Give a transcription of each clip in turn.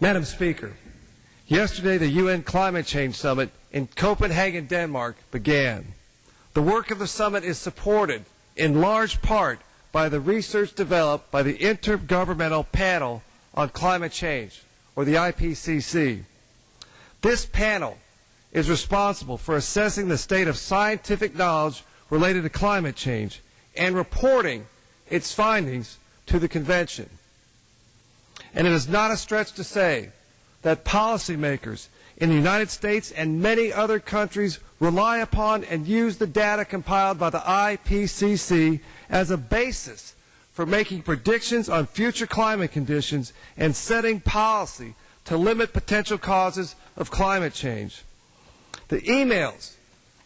Madam Speaker, yesterday the UN Climate Change Summit in Copenhagen, Denmark began. The work of the summit is supported in large part by the research developed by the Intergovernmental Panel on Climate Change, or the IPCC. This panel is responsible for assessing the state of scientific knowledge related to climate change and reporting its findings to the Convention. And it is not a stretch to say that policymakers in the United States and many other countries rely upon and use the data compiled by the IPCC as a basis for making predictions on future climate conditions and setting policy to limit potential causes of climate change. The emails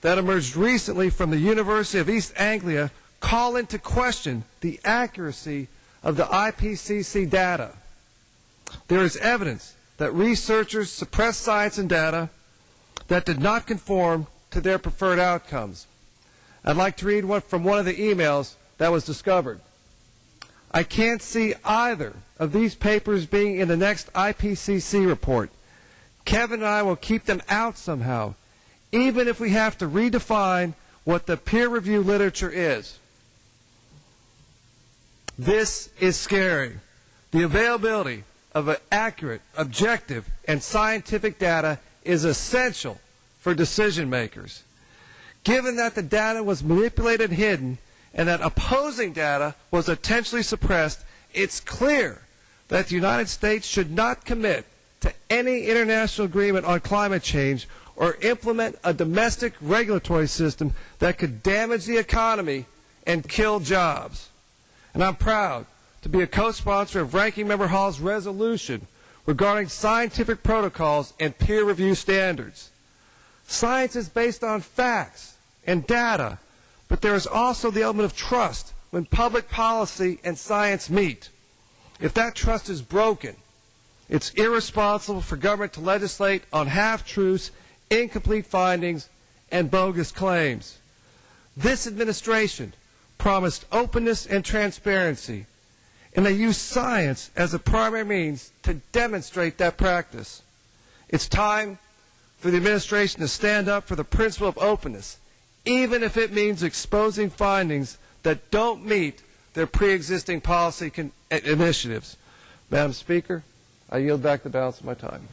that emerged recently from the University of East Anglia call into question the accuracy of the IPCC data. There is evidence that researchers suppressed science and data that did not conform to their preferred outcomes. I'd like to read from one of the emails that was discovered. I can't see either of these papers being in the next IPCC report. Kevin and I will keep them out somehow, even if we have to redefine what the peer review literature is. This is scary. The availability of accurate, objective, and scientific data is essential for decision makers. Given that the data was manipulated and hidden, and that opposing data was intentionally suppressed, it's clear that the United States should not commit to any international agreement on climate change or implement a domestic regulatory system that could damage the economy and kill jobs. And I'm proud to be a co-sponsor of Ranking Member Hall's resolution regarding scientific protocols and peer review standards. Science is based on facts and data, but there is also the element of trust when public policy and science meet. If that trust is broken, it's irresponsible for government to legislate on half-truths, incomplete findings, and bogus claims. This administration promised openness and transparency, and they use science as a primary means to demonstrate that practice. It's time for the administration to stand up for the principle of openness, even if it means exposing findings that don't meet their pre-existing policy initiatives. Madam Speaker, I yield back the balance of my time.